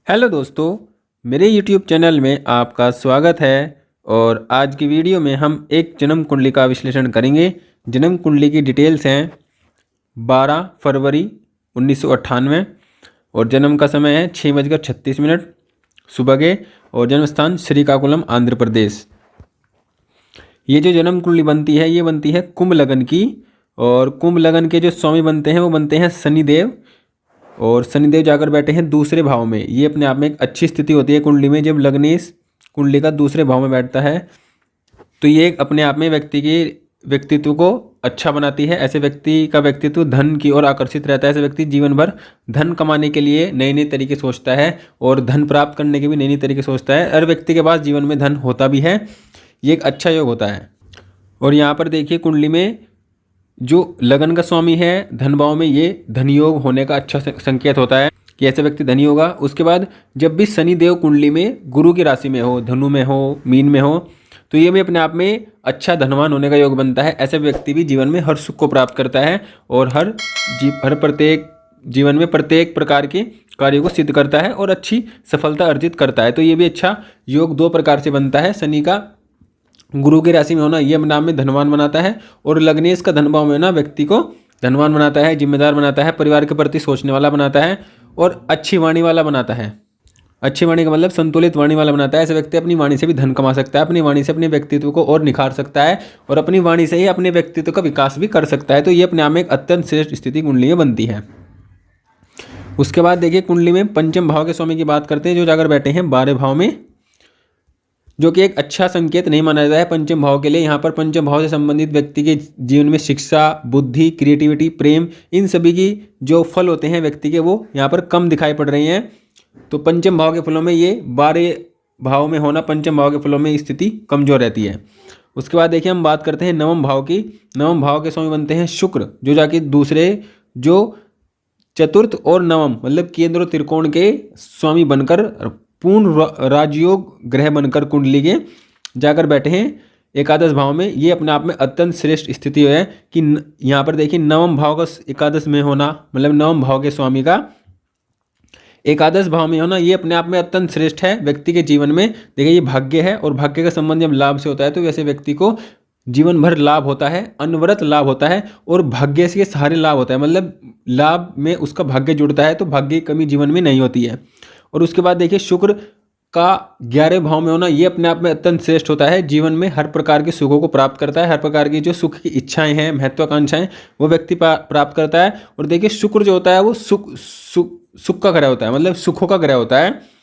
Hello दोस्तों, मेरे YouTube channel में आपका स्वागत है। और आज की वीडियो में हम एक जन्म कुंडली का विश्लेषण करेंगे। जन्म कुंडली की डिटेल्स हैं 12 फरवरी 1998 और जन्म का समय है 6:36 सुबह के और जन्म स्थान श्रीकाकुलम आंध्र प्रदेश। ये जो जन्म कुंडली बनती है ये बनती है कुंभ लगन की। और कुंभ लगन के जो स्वामी बनते हैं वो बनते हैं शनिदेव। और शनिदेव जाकर बैठे हैं दूसरे भाव में। ये अपने आप में एक अच्छी स्थिति होती है कुंडली में। जब लग्नेश कुंडली का दूसरे भाव में बैठता है तो ये एक अपने आप में व्यक्ति के व्यक्तित्व को अच्छा बनाती है। ऐसे व्यक्ति का व्यक्तित्व धन की ओर आकर्षित रहता है। ऐसे व्यक्ति जीवन भर धन कमाने के लिए नए नए तरीके सोचता है और धन प्राप्त करने के भी नए नए तरीके सोचता है। हर व्यक्ति के पास जीवन में धन होता भी है। ये एक अच्छा योग होता है। और यहाँ पर देखिए कुंडली में जो लगन का स्वामी है धन भाव में, ये धन योग होने का अच्छा संकेत होता है कि ऐसे व्यक्ति धनी होगा। उसके बाद जब भी शनि देव कुंडली में गुरु की राशि में हो, धनु में हो, मीन में हो, तो ये भी अपने आप में अच्छा धनवान होने का योग बनता है। ऐसे व्यक्ति भी जीवन में हर सुख को प्राप्त करता है और हर प्रत्येक जीवन में प्रत्येक प्रकार के कार्यों को सिद्ध करता है और अच्छी सफलता अर्जित करता है। तो ये भी अच्छा योग दो प्रकार से बनता है। शनि का गुरु की राशि में होना ये अपने आप में धनवान बनाता है और लग्नेश का धन भाव में होना व्यक्ति को धनवान बनाता है, जिम्मेदार बनाता है, परिवार के प्रति सोचने वाला बनाता है और अच्छी वाणी वाला बनाता है। अच्छी वाणी का मतलब संतुलित वाणी वाला बनाता है। ऐसे व्यक्ति अपनी वाणी से भी धन कमा सकता है, अपनी वाणी से अपने व्यक्तित्व को और निखार सकता है और अपनी वाणी से ही अपने व्यक्तित्व का विकास भी कर सकता है। तो ये अपने आप में एक अत्यंत श्रेष्ठ स्थिति कुंडली में बनती है। उसके बाद देखिए कुंडली में पंचम भाव के स्वामी की बात करते हैं जो जाकर बैठे हैं 12 भाव में, जो कि एक अच्छा संकेत नहीं माना जाता है पंचम भाव के लिए। यहाँ पर पंचम भाव से संबंधित व्यक्ति के जीवन में शिक्षा, बुद्धि, क्रिएटिविटी, प्रेम, इन सभी की जो फल होते हैं व्यक्ति के वो यहाँ पर कम दिखाई पड़ रही हैं। तो पंचम भाव के फलों में ये 12 भाव में होना, पंचम भाव के फलों में स्थिति कमजोर रहती है। उसके बाद देखिए हम बात करते हैं नवम भाव की। नवम भाव के स्वामी बनते हैं शुक्र, जो जाके दूसरे जो चतुर्थ और नवम मतलब केंद्र और त्रिकोण के स्वामी बनकर पूर्ण राजयोग ग्रह बनकर कुंडली के जाकर बैठे हैं एकादश भाव में। ये अपने आप में अत्यंत श्रेष्ठ स्थिति है कि यहाँ पर देखिए नवम भाव का एकादश में होना मतलब नवम भाव के स्वामी का एकादश भाव में होना ये अपने आप में अत्यंत श्रेष्ठ है व्यक्ति के जीवन में। देखिए ये भाग्य है और भाग्य का संबंध जब लाभ से होता है तो वैसे व्यक्ति को जीवन भर लाभ होता है, अनवरत लाभ होता है और भाग्य से सारे लाभ होता है। मतलब लाभ में उसका भाग्य जुड़ता है तो भाग्य की कमी जीवन में नहीं होती है। और उसके बाद देखिए शुक्र का 11 भाव में होना ये अपने आप में अत्यंत श्रेष्ठ होता है। जीवन में हर प्रकार के सुखों को प्राप्त करता है, हर प्रकार की जो सुख की इच्छाएं हैं, महत्वाकांक्षाएं वो व्यक्ति प्राप्त करता है। और देखिए शुक्र जो होता है वो सुख का ग्रह होता है, मतलब सुखों का ग्रह होता है।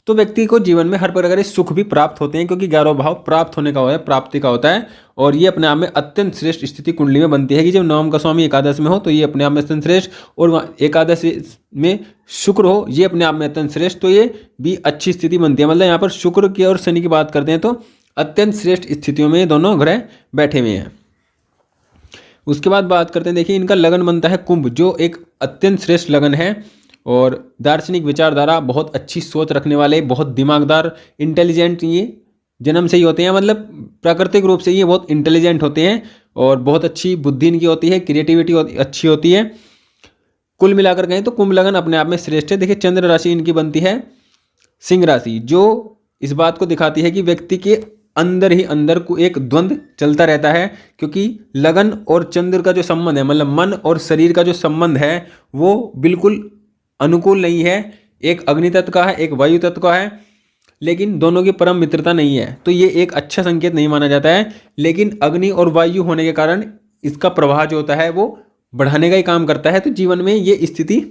तो व्यक्ति को जीवन में हर प्रकार के सुख भी प्राप्त होते हैं क्योंकि 11वां भाव प्राप्त होने का होता है, प्राप्ति का होता है। और ये अपने आप में अत्यंत श्रेष्ठ स्थिति कुंडली में बनती है कि जब नवम का स्वामी एकादश में हो तो ये अपने आप में अत्यंत श्रेष्ठ, और एकादश में शुक्र हो ये अपने आप में अत्यंत श्रेष्ठ। तो ये भी अच्छी स्थिति बनती है। मतलब यहाँ पर शुक्र की और शनि की बात करते हैं तो अत्यंत श्रेष्ठ स्थितियों में दोनों ग्रह बैठे हुए हैं। उसके बाद बात करते हैं, देखिए इनका लगन बनता है कुंभ, जो एक अत्यंत श्रेष्ठ लगन है और दार्शनिक विचारधारा, बहुत अच्छी सोच रखने वाले, बहुत दिमागदार, इंटेलिजेंट ये जन्म से ही होते हैं। मतलब प्राकृतिक रूप से ये बहुत इंटेलिजेंट होते हैं और बहुत अच्छी बुद्धि इनकी होती है, क्रिएटिविटी अच्छी होती है। कुल मिलाकर कहें तो कुंभ लगन अपने आप में श्रेष्ठ है। देखिए चंद्र राशि इनकी बनती है सिंह राशि, जो इस बात को दिखाती है कि व्यक्ति के अंदर ही अंदर को एक द्वंद्व चलता रहता है क्योंकि लगन और चंद्र का जो संबंध है मतलब मन और शरीर का जो संबंध है वो बिल्कुल अनुकूल नहीं है। एक अग्नि तत्व का है, एक वायु तत्व का है, लेकिन दोनों की परम मित्रता नहीं है। तो ये एक अच्छा संकेत नहीं माना जाता है। लेकिन अग्नि और वायु होने के कारण इसका प्रवाह जो होता है वो बढ़ाने का ही काम करता है। तो जीवन में ये स्थिति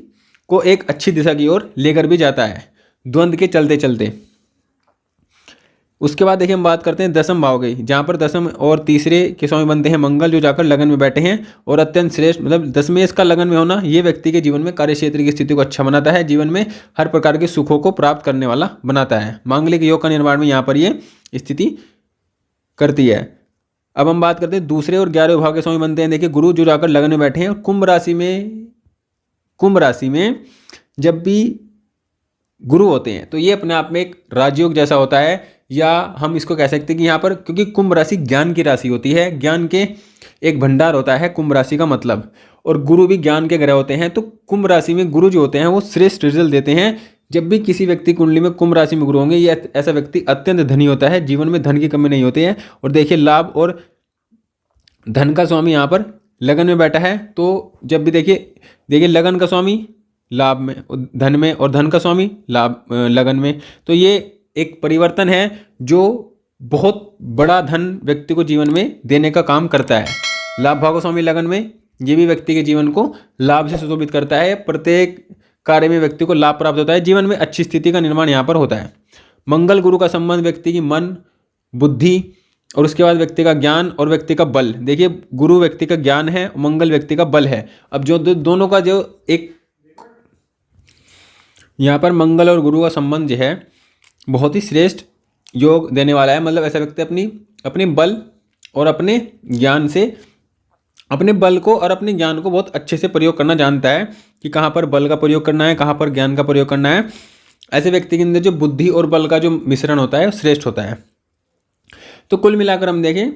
को एक अच्छी दिशा की ओर लेकर भी जाता है द्वंद्व के चलते चलते। उसके बाद देखिए हम बात करते हैं दसम भाव की, जहाँ पर दसम और तीसरे के स्वामी बनते हैं मंगल, जो जाकर लगन में बैठे हैं और अत्यंत श्रेष्ठ मतलब दशमेश का लगन में होना ये व्यक्ति के जीवन में कार्य क्षेत्र की स्थिति को अच्छा बनाता है, जीवन में हर प्रकार के सुखों को प्राप्त करने वाला बनाता है। मांगलिक योग का निर्माण में यहाँ पर ये स्थिति करती है। अब हम बात करते हैं दूसरे और 11वें भाव के स्वामी बनते हैं, देखिए गुरु, जो जाकर लगन में बैठे हैं। और कुंभ राशि में जब भी गुरु होते हैं तो ये अपने आप में एक राजयोग जैसा होता है, या हम इसको कह सकते हैं कि यहाँ पर क्योंकि कुंभ राशि ज्ञान की राशि होती है, ज्ञान के एक भंडार होता है कुंभ राशि का मतलब, और गुरु भी ज्ञान के ग्रह होते हैं। तो कुंभ राशि में गुरु जो होते हैं वो श्रेष्ठ रिजल्ट देते हैं जब भी किसी व्यक्ति कुंडली में कुंभ राशि में गुरु होंगे, ये ऐसा व्यक्ति अत्यंत धनी होता है, जीवन में धन की कमी नहीं होती है। और देखिए लाभ और धन का स्वामी यहाँ पर लगन में बैठा है, तो जब भी देखिए लगन का स्वामी लाभ में, धन में, और धन का स्वामी लाभ लगन में, तो ये एक परिवर्तन है जो बहुत बड़ा धन व्यक्ति को जीवन में देने का काम करता है। लाभ भाव का स्वामी लगन में, ये भी व्यक्ति के जीवन को लाभ से सुशोभित करता है। प्रत्येक कार्य में व्यक्ति को लाभ प्राप्त होता है, जीवन में अच्छी स्थिति का निर्माण यहाँ पर होता है। मंगल गुरु का संबंध व्यक्ति की मन, बुद्धि और उसके बाद व्यक्ति का ज्ञान और व्यक्ति का बल। देखिए गुरु व्यक्ति का ज्ञान है, मंगल व्यक्ति का बल है। अब जो दोनों का जो एक यहाँ पर मंगल और गुरु का संबंध जो है बहुत ही श्रेष्ठ योग देने वाला है। मतलब ऐसा व्यक्ति अपने बल और अपने ज्ञान से, अपने बल को और अपने ज्ञान को बहुत अच्छे से प्रयोग करना जानता है कि कहाँ पर बल का प्रयोग करना है, कहाँ पर ज्ञान का प्रयोग करना है। ऐसे व्यक्ति के अंदर जो बुद्धि और बल का जो मिश्रण होता है वो श्रेष्ठ होता है। तो कुल मिलाकर हम देखें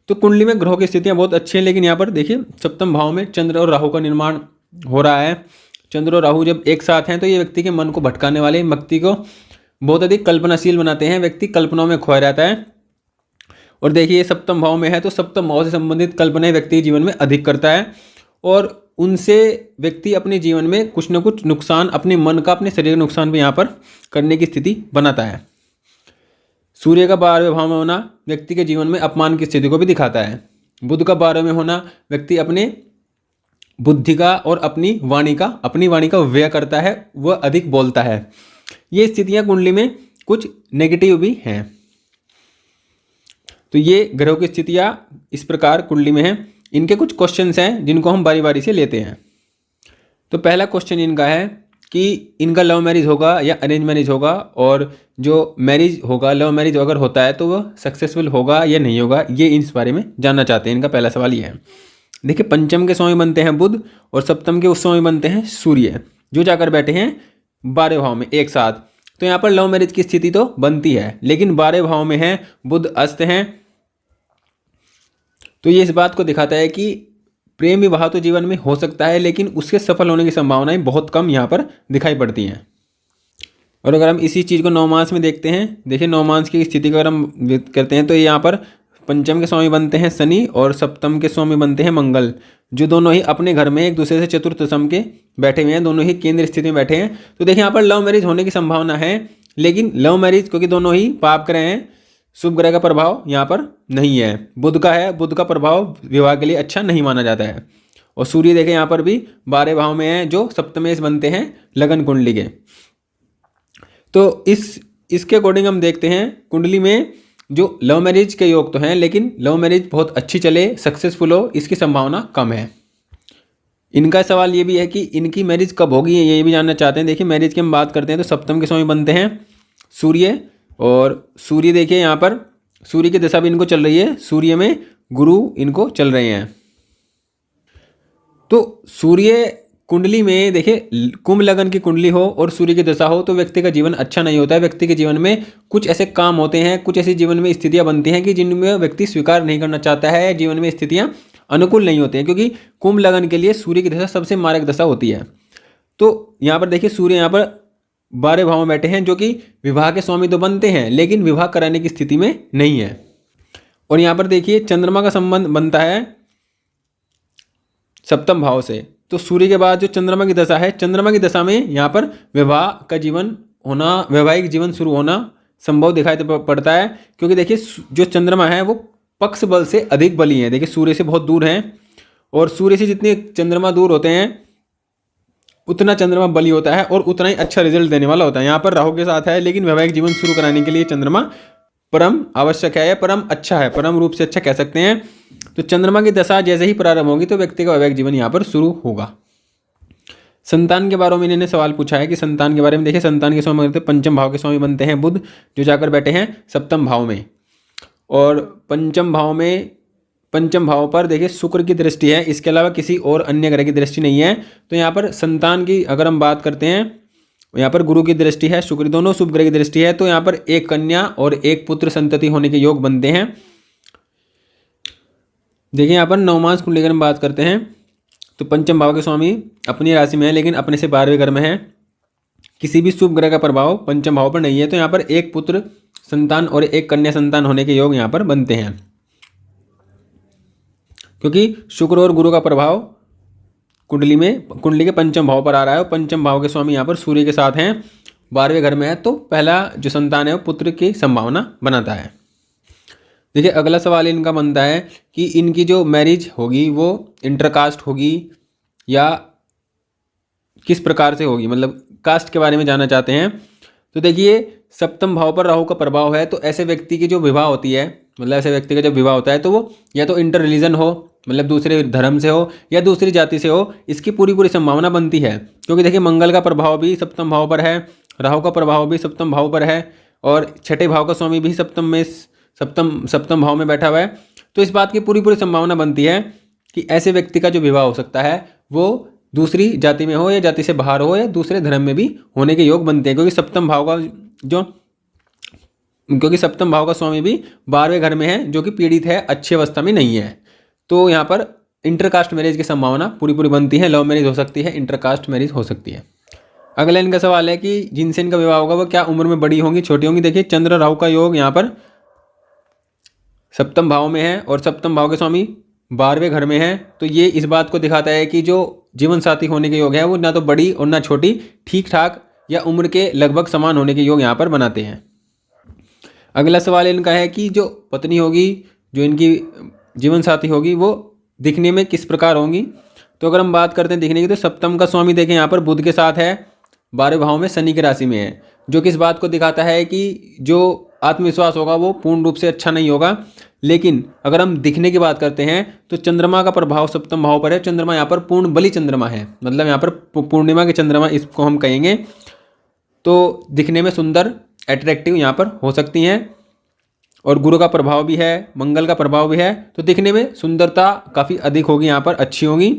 तो कुंडली में ग्रहों की स्थितियाँ बहुत अच्छी हैं, लेकिन यहाँ पर देखिए सप्तम भाव में चंद्र और राहु का निर्माण हो रहा है। चंद्र और राहु जब एक साथ हैं तो ये व्यक्ति के मन को भटकाने वाले, व्यक्ति को बहुत अधिक कल्पनाशील बनाते हैं, व्यक्ति कल्पनाओं में खोया रहता है। और देखिए सप्तम भाव में है तो सप्तम भाव से संबंधित कल्पनाएं व्यक्ति के जीवन में अधिक करता है, और उनसे व्यक्ति अपने जीवन में कुछ न कुछ नुकसान, अपने मन का, अपने शरीर का नुकसान भी यहाँ पर करने की स्थिति बनाता है। सूर्य का 12वें भाव में होना व्यक्ति के जीवन में अपमान की स्थिति को भी दिखाता है। बुध का 12वें में होना व्यक्ति अपने बुद्धि का और अपनी वाणी का व्यय करता है, वह अधिक बोलता है। ये स्थितियाँ कुंडली में कुछ नेगेटिव भी हैं। तो ये ग्रहों की स्थितियाँ इस प्रकार कुंडली में हैं। इनके कुछ क्वेश्चंस हैं जिनको हम बारी बारी से लेते हैं। तो पहला क्वेश्चन इनका है कि इनका लव मैरिज होगा या अरेंज मैरिज होगा, और जो मैरिज होगा, लव मैरिज अगर होता है तो वह सक्सेसफुल होगा या नहीं होगा, ये इस बारे में जानना चाहते हैं। इनका पहला सवाल ये है। देखिए पंचम के स्वामी बनते हैं बुध और सप्तम के उस स्वामी बनते हैं सूर्य, जो जाकर बैठे हैं 12वें भाव में एक साथ। तो यहाँ पर लव मैरिज की स्थिति तो बनती है, लेकिन 12वें भाव में है, बुध अस्त हैं, तो ये इस बात को दिखाता है कि प्रेम विवाह तो जीवन में हो सकता है, लेकिन उसके सफल होने की संभावनाएं बहुत कम यहाँ पर दिखाई पड़ती हैं। और अगर हम इसी चीज़ को नवमांश में देखते हैं, देखिए नवमांश की स्थिति को अगर हम करते हैं तो यहाँ पर पंचम के स्वामी बनते हैं शनि और सप्तम के स्वामी बनते हैं मंगल, जो दोनों ही अपने घर में एक दूसरे से चतुर्थ सम के बैठे हुए हैं, दोनों ही केंद्र स्थिति में बैठे हैं। तो देखिए यहाँ पर लव मैरिज होने की संभावना है, लेकिन लव मैरिज क्योंकि दोनों ही पाप ग्रह हैं, शुभ ग्रह का प्रभाव यहाँ पर नहीं है। बुध का है, बुध का प्रभाव विवाह के लिए अच्छा नहीं माना जाता है। और सूर्य देखें यहाँ पर भी 12वें भाव में है, जो सप्तमेश बनते हैं लगन कुंडली के। तो इसके अकॉर्डिंग हम देखते हैं कुंडली में जो लव मैरिज के योग तो हैं, लेकिन लव मैरिज बहुत अच्छी चले, सक्सेसफुल हो, इसकी संभावना कम है। इनका सवाल ये भी है कि इनकी मैरिज कब होगी, ये भी जानना चाहते हैं। देखिए मैरिज की हम बात करते हैं तो सप्तम के स्वामी बनते हैं सूर्य, और सूर्य देखिए यहाँ पर सूर्य की दशा भी इनको चल रही है, सूर्य में गुरु इनको चल रहे हैं। तो सूर्य कुंडली में देखिए कुंभ लगन की कुंडली हो और सूर्य की दशा हो तो व्यक्ति का जीवन अच्छा नहीं होता है। व्यक्ति के जीवन में कुछ ऐसे काम होते हैं, कुछ ऐसी जीवन में स्थितियां बनती हैं कि जिनमें व्यक्ति स्वीकार नहीं करना चाहता है, जीवन में स्थितियां अनुकूल नहीं होती हैं, क्योंकि कुंभ लगन के लिए सूर्य की दशा सबसे मारक दशा होती है। तो यहाँ पर देखिए सूर्य यहाँ पर 12वें भाव में बैठे हैं, जो कि विवाह के स्वामी तो बनते हैं, लेकिन विवाह कराने की स्थिति में नहीं है। और यहाँ पर देखिए चंद्रमा का संबंध बनता है सप्तम भाव से, तो सूर्य के बाद जो चंद्रमा की दशा है, चंद्रमा की दशा में यहाँ पर विवाह का जीवन होना, वैवाहिक जीवन शुरू होना संभव दिखाई पड़ता है, क्योंकि देखिए जो चंद्रमा है वो पक्ष बल से अधिक बली है। देखिए सूर्य से बहुत दूर हैं, और सूर्य से जितने चंद्रमा दूर होते हैं उतना चंद्रमा बली होता है और उतना ही अच्छा रिजल्ट देने वाला होता है। यहाँ पर राहु के साथ है, लेकिन वैवाहिक जीवन शुरू कराने के लिए चंद्रमा परम आवश्यक है, परम अच्छा है, परम रूप से अच्छा कह सकते हैं। तो चंद्रमा की दशा जैसे ही प्रारंभ होगी तो व्यक्ति का वैवाहिक जीवन यहाँ पर शुरू होगा। संतान के बारे में इन्होंने सवाल पूछा है कि संतान के बारे में देखिए संतान के स्वामी बनते पंचम भाव के स्वामी बनते हैं बुध, जो जाकर बैठे हैं सप्तम भाव में, और पंचम भाव पर देखिए शुक्र की दृष्टि है, इसके अलावा किसी और अन्य ग्रह की दृष्टि नहीं है। तो यहाँ पर संतान की अगर हम बात करते हैं, यहाँ पर गुरु की दृष्टि है, शुक्र, दोनों शुभ ग्रह की दृष्टि है, तो यहाँ पर एक कन्या और एक पुत्र संतति होने के योग बनते हैं। देखिए यहाँ पर नवमांश कुंडली की हम बात करते हैं तो पंचम भाव के स्वामी अपनी राशि में है, लेकिन अपने से 12वें घर में है, किसी भी शुभ ग्रह का प्रभाव पंचम भाव पर नहीं है, तो यहाँ पर एक पुत्र संतान और एक कन्या संतान होने के योग यहाँ पर बनते हैं, क्योंकि शुक्र और गुरु का प्रभाव कुंडली के पंचम भाव पर आ रहा है और पंचम भाव के स्वामी यहाँ पर सूर्य के साथ हैं, 12वें घर में है, तो पहला जो संतान है वो पुत्र की संभावना बनाता है। देखिए अगला सवाल इनका बनता है कि इनकी जो मैरिज होगी वो इंटरकास्ट होगी या किस प्रकार से होगी, मतलब कास्ट के बारे में जानना चाहते हैं। तो देखिए सप्तम भाव पर राहु का प्रभाव है, तो ऐसे व्यक्ति की जो विवाह होती है, मतलब ऐसे व्यक्ति का जब विवाह होता है तो वो या तो इंटर रिलीजन हो, मतलब दूसरे धर्म से हो या दूसरी जाति से हो, इसकी पूरी संभावना बनती है। क्योंकि देखिए मंगल का प्रभाव भी सप्तम भाव पर है, राहु का प्रभाव भी सप्तम भाव पर है और छठे भाव का स्वामी भी सप्तम भाव में बैठा हुआ है। तो इस बात की पूरी संभावना बनती है कि ऐसे व्यक्ति का जो विवाह हो सकता है वो दूसरी जाति में हो या जाति से बाहर हो या दूसरे धर्म में भी होने के योग बनते हैं, क्योंकि सप्तम भाव का स्वामी भी 12वें घर में है, जो कि पीड़ित है, अच्छी अवस्था में नहीं है। तो यहाँ पर इंटरकास्ट मैरिज की संभावना पूरी बनती है। लव मैरिज हो सकती है, इंटरकास्ट मैरिज हो सकती है। अगला इनका सवाल है कि जिनसे इनका विवाह होगा वो क्या उम्र में बड़ी होंगी छोटी होंगी। देखिए चंद्र राहु का योग यहाँ पर सप्तम भाव में है और सप्तम भाव के स्वामी 12वें घर में है, तो ये इस बात को दिखाता है कि जो जीवन साथी होने के योग है वो ना तो बड़ी और ना छोटी, ठीक ठाक या उम्र के लगभग समान होने के योग यहाँ पर बनाते हैं। अगला सवाल इनका है कि जो पत्नी होगी, जो इनकी जीवन साथी होगी, वो दिखने में किस प्रकार होंगी। तो अगर हम बात करते हैं दिखने की, तो सप्तम का स्वामी देखें यहाँ पर बुध के साथ है, 12वें भाव में शनि की राशि में है, जो कि इस बात को दिखाता है कि जो आत्मविश्वास होगा वो पूर्ण रूप से अच्छा नहीं होगा। लेकिन अगर हम दिखने की बात करते हैं तो चंद्रमा का प्रभाव सप्तम भाव पर है, चंद्रमा यहाँ पर पूर्ण बली चंद्रमा है, मतलब यहाँ पर पूर्णिमा के चंद्रमा इसको हम कहेंगे, तो दिखने में सुंदर अट्रैक्टिव यहाँ पर हो सकती हैं। और गुरु का प्रभाव भी है, मंगल का प्रभाव भी है, तो दिखने में सुंदरता काफ़ी अधिक होगी, यहाँ पर अच्छी होगी,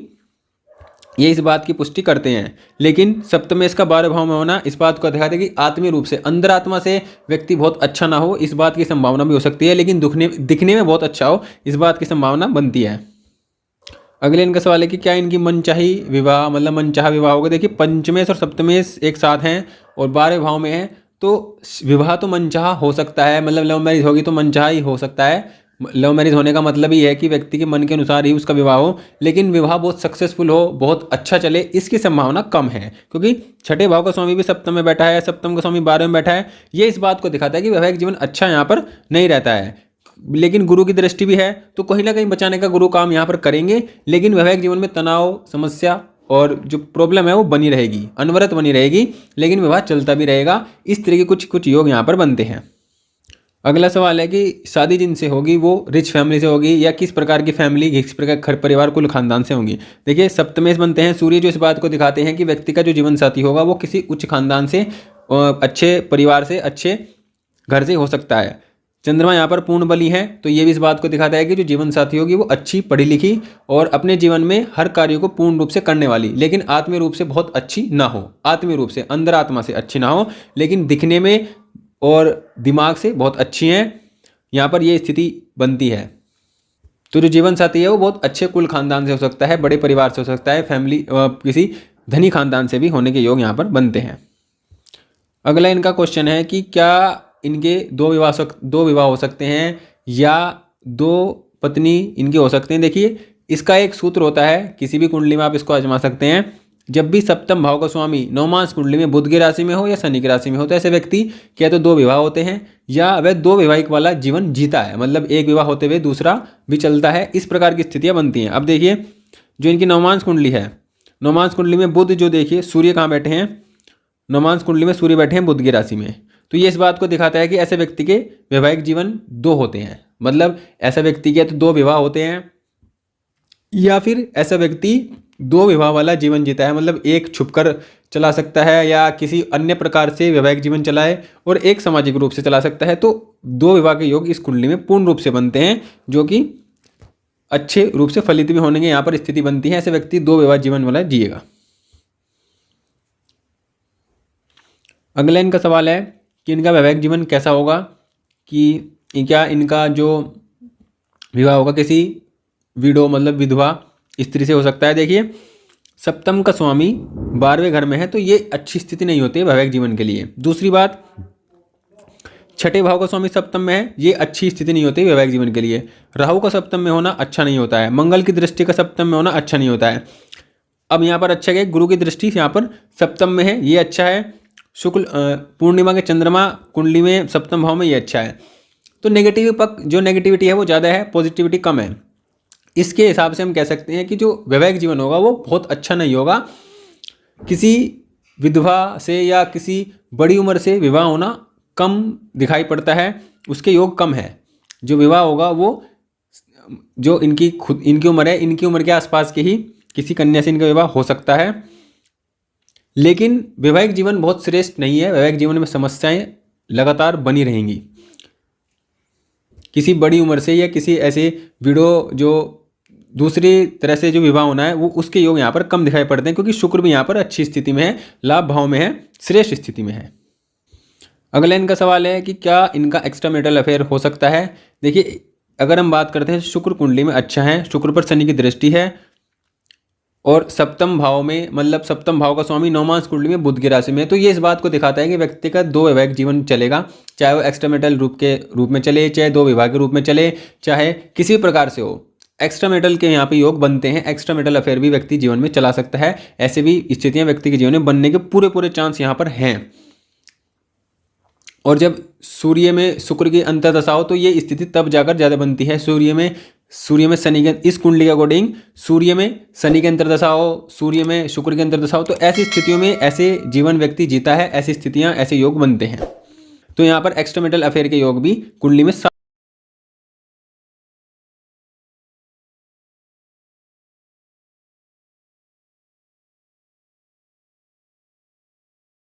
ये इस बात की पुष्टि करते हैं। लेकिन सप्तम इसका 12 भाव में होना इस बात को दिखाते हैं कि आत्मीय रूप से अंदर आत्मा से व्यक्ति बहुत अच्छा ना हो, इस बात की संभावना भी हो सकती है। लेकिन दिखने में बहुत अच्छा हो, इस बात की संभावना बनती है। अगले इनका सवाल है कि क्या इनकी मनचाही विवाह, मतलब मनचाहा विवाह होगा। देखिए पंचमेश और सप्तमेश एक साथ हैं और 12 भाव में हैं, तो विवाह तो मनचाहा हो सकता है, मतलब लव मैरिज होगी तो मनचाहा ही हो सकता है। लव मैरिज होने का मतलब ही है कि व्यक्ति के मन के अनुसार ही उसका विवाह हो, लेकिन विवाह बहुत सक्सेसफुल हो, बहुत अच्छा चले, इसकी संभावना कम है, क्योंकि छठे भाव का स्वामी भी सप्तम में बैठा है, सप्तम का स्वामी 12वें में बैठा है। ये इस बात को दिखाता है कि वैवाहिक जीवन अच्छा यहाँ पर नहीं रहता है। लेकिन गुरु की दृष्टि भी है, तो कहीं ना कहीं बचाने का गुरु काम यहाँ पर करेंगे, लेकिन वैवाहिक जीवन में तनाव, समस्या और जो प्रॉब्लम है वो बनी रहेगी, अनवरत बनी रहेगी, लेकिन विवाह चलता भी रहेगा। इस तरह के कुछ योग यहाँ पर बनते हैं। अगला सवाल है कि शादी जिनसे होगी वो रिच फैमिली से होगी या किस प्रकार की फैमिली, किस प्रकार घर परिवार कुल खानदान से होंगी। देखिए सप्तमेश बनते हैं सूर्य, जो इस बात को दिखाते हैं कि व्यक्ति का जो जीवन साथी होगा वो किसी उच्च खानदान से, अच्छे परिवार से, अच्छे घर से हो सकता है। चंद्रमा यहाँ पर पूर्ण बली है, तो ये भी इस बात को दिखाता है कि जो जीवन साथी होगी वो अच्छी, पढ़ी लिखी और अपने जीवन में हर कार्य को पूर्ण रूप से करने वाली, लेकिन आत्मीय रूप से बहुत अच्छी ना हो, आत्मीय रूप से अंदर आत्मा से अच्छी ना हो, लेकिन दिखने में और दिमाग से बहुत अच्छी हैं। यहाँ पर ये स्थिति बनती है। तो जो जीवन साथी है वो बहुत अच्छे कुल खानदान से हो सकता है, बड़े परिवार से हो सकता है, फैमिली किसी धनी खानदान से भी होने के योग यहाँ पर बनते हैं। अगला इनका क्वेश्चन है कि क्या इनके दो विवाह हो सकते हैं या 2 पत्नी इनके हो सकते हैं। देखिए इसका एक सूत्र होता है, किसी भी कुंडली में आप इसको आजमा सकते हैं। जब भी सप्तम भाव का स्वामी नवमांश कुंडली में बुध की राशि में हो या शनि की राशि में हो, तो ऐसे व्यक्ति क्या तो 2 विवाह होते हैं या वह 2 वैवाहिक वाला जीवन जीता है, मतलब एक विवाह होते हुए दूसरा भी चलता है, इस प्रकार की स्थितियां बनती हैं। अब देखिए जो इनकी नवमांश कुंडली है, नवमांश कुंडली में बुध, जो देखिए सूर्य कहाँ बैठे हैं, नवमांश कुंडली में सूर्य बैठे हैं बुध की राशि में, तो ये इस बात को दिखाता है कि ऐसे व्यक्ति के वैवाहिक जीवन 2 होते हैं, मतलब ऐसा व्यक्ति के तो 2 विवाह होते हैं या फिर ऐसा व्यक्ति 2 विवाह वाला जीवन जीता है, मतलब एक छुपकर चला सकता है या किसी अन्य प्रकार से वैवाहिक जीवन चलाए और एक सामाजिक रूप से चला सकता है। तो 2 विवाह के योग इस कुंडली में पूर्ण रूप से बनते हैं, जो कि अच्छे रूप से फलित भी होने की यहाँ पर स्थिति बनती है। ऐसे व्यक्ति 2 विवाह जीवन वाला जिएगा। अगला इनका सवाल है कि इनका वैवाहिक जीवन कैसा होगा, कि क्या इनका जो विवाह होगा किसी विडो, मतलब विधवा स्त्री से हो सकता है। देखिए सप्तम का स्वामी 12वें घर में है तो ये अच्छी स्थिति नहीं होती है वैवाहिक जीवन के लिए। दूसरी बात, छठे भाव का स्वामी सप्तम में है, ये अच्छी स्थिति नहीं होती वैवाहिक जीवन के लिए। राहु का सप्तम में होना अच्छा नहीं होता है। मंगल की दृष्टि का सप्तम में होना अच्छा नहीं होता है। अब यहाँ पर अच्छा है, गुरु की दृष्टि यहाँ पर सप्तम में है, ये अच्छा है। शुक्ल पूर्णिमा के चंद्रमा कुंडली में सप्तम भाव में, ये अच्छा है। तो नेगेटिव पक्ष, जो नेगेटिविटी है वो ज़्यादा है, पॉजिटिविटी कम है। इसके हिसाब से हम कह सकते हैं कि जो वैवाहिक जीवन होगा वो बहुत अच्छा नहीं होगा। किसी विधवा से या किसी बड़ी उम्र से विवाह होना कम दिखाई पड़ता है, उसके योग कम है। जो विवाह होगा वो जो इनकी उम्र है, इनकी उम्र के आसपास के ही किसी कन्या से इनका विवाह हो सकता है। लेकिन वैवाहिक जीवन बहुत श्रेष्ठ नहीं है। वैवाहिक जीवन में समस्याएं लगातार बनी रहेंगी। किसी बड़ी उम्र से या किसी ऐसे विडो जो दूसरी तरह से जो विवाह होना है वो उसके योग यहाँ पर कम दिखाई पड़ते हैं, क्योंकि शुक्र भी यहाँ पर अच्छी स्थिति में है, लाभ भाव में है, श्रेष्ठ स्थिति में है। अगला इनका सवाल है कि क्या इनका एक्स्ट्रा मैरिटल अफेयर हो सकता है। देखिए, अगर हम बात करते हैं शुक्र कुंडली में अच्छा है, शुक्र पर शनि की दृष्टि है और सप्तम भाव में, मतलब सप्तम भाव का स्वामी नवमांश कुंडली में बुध की राशि में, तो ये इस बात को दिखाता है कि व्यक्ति का दो वैवाहिक जीवन चलेगा, चाहे वो एक्स्ट्रा मैरिटल रूप में चले, चाहे दो विवाह के रूप में चले, चाहे किसी प्रकार से हो। एक्स्ट्रा मैरिटल के यहाँ पे योग बनते हैं। एक्स्ट्रा मैरिटल अफेयर भी व्यक्ति जीवन में चला सकता है। ऐसे भी स्थितियां व्यक्ति के जीवन में बनने के पूरे चांस यहाँ पर हैं। और जब सूर्य में शुक्र की अंतर्दशा हो तो ये स्थिति तब जाकर ज़्यादा बनती है। सूर्य में शनि के, इस कुंडली के अकॉर्डिंग सूर्य में शनि की अंतर्दशा हो, सूर्य में शुक्र की अंतर्दशा हो, तो ऐसी स्थितियों में ऐसे जीवन व्यक्ति जीता है। ऐसी स्थितियां, ऐसे योग बनते हैं। तो यहाँ पर एक्स्ट्रा मैरिटल अफेयर के योग भी कुंडली में